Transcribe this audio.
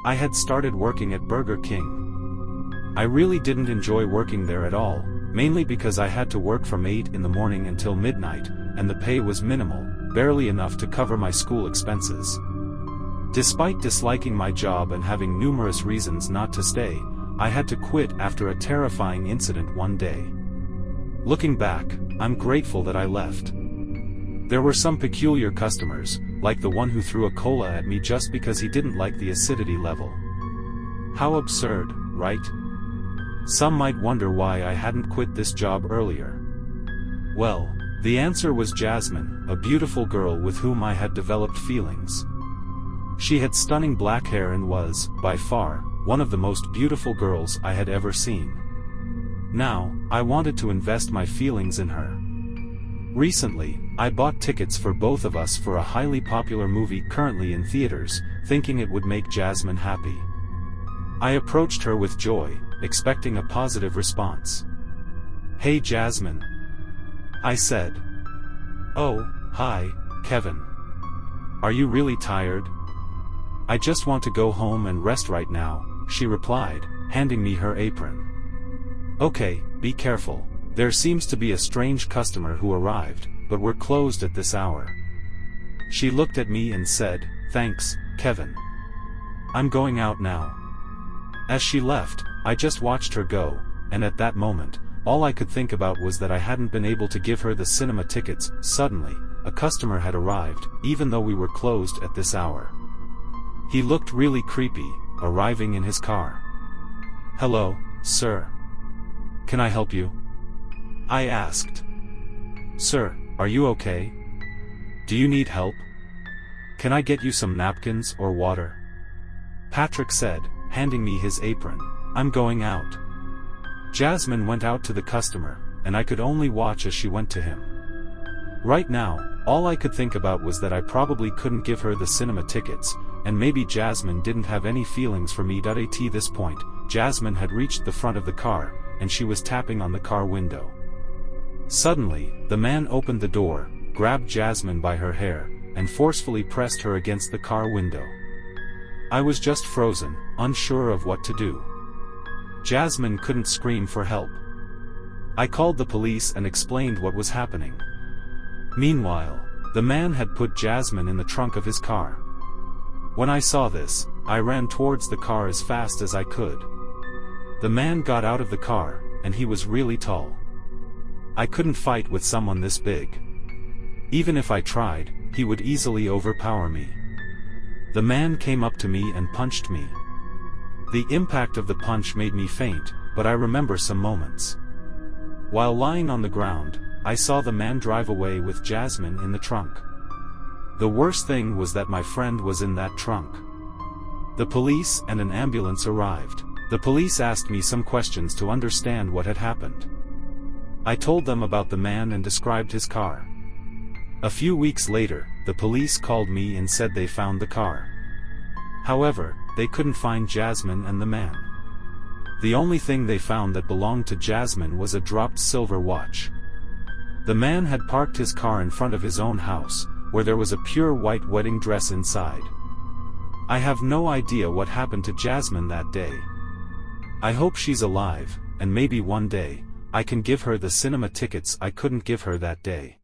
I had started working at Burger King. I really didn't enjoy working there at all, mainly because I had to work from 8 in the morning until midnight, and the pay was minimal, barely enough to cover my school expenses. Despite disliking my job and having numerous reasons not to stay, I had to quit after a terrifying incident one day. Looking back, I'm grateful that I left. There were some peculiar customers, like the one who threw a cola at me just because he didn't like the acidity level. How absurd, right? Some might wonder why I hadn't quit this job earlier. Well, the answer was Jasmin, a beautiful girl with whom I had developed feelings. She had stunning black hair and was, by far, one of the most beautiful girls I had ever seen. Now, I wanted to invest my feelings in her. Recently, I bought tickets for both of us for a highly popular movie currently in theaters, thinking it would make Jasmin happy. I approached her with joy, expecting a positive response. "Hey Jasmin," I said. "Oh, hi, Kevin. Are you really tired?" "I just want to go home and rest right now," she replied, handing me her apron. "Okay, be careful. There seems to be a strange customer who arrived, but we're closed at this hour." She looked at me and said, "Thanks, Kevin. I'm going out now." As she left, I just watched her go, and at that moment, all I could think about was that I hadn't been able to give her the cinema tickets. Suddenly, a customer had arrived, even though we were closed at this hour. He looked really creepy, arriving in his car. "Hello, sir. Can I help you?" I asked. "Sir, are you okay? Do you need help? Can I get you some napkins or water?" Patrick said, handing me his apron. "I'm going out." Jasmin went out to the customer, and I could only watch as she went to him. Right now, all I could think about was that I probably couldn't give her the cinema tickets, and maybe Jasmin didn't have any feelings for me. At this point, Jasmin had reached the front of the car, and she was tapping on the car window. Suddenly, the man opened the door, grabbed Jasmin by her hair, and forcefully pressed her against the car window. I was just frozen, unsure of what to do. Jasmin couldn't scream for help. I called the police and explained what was happening. Meanwhile, the man had put Jasmin in the trunk of his car. When I saw this, I ran towards the car as fast as I could. The man got out of the car, and he was really tall. I couldn't fight with someone this big. Even if I tried, he would easily overpower me. The man came up to me and punched me. The impact of the punch made me faint, but I remember some moments. While lying on the ground, I saw the man drive away with Jasmin in the trunk. The worst thing was that my friend was in that trunk. The police and an ambulance arrived. The police asked me some questions to understand what had happened. I told them about the man and described his car. A few weeks later, the police called me and said they found the car. However, they couldn't find Jasmin and the man. The only thing they found that belonged to Jasmin was a dropped silver watch. The man had parked his car in front of his own house, where there was a pure white wedding dress inside. I have no idea what happened to Jasmin that day. I hope she's alive, and maybe one day, I can give her the cinema tickets I couldn't give her that day.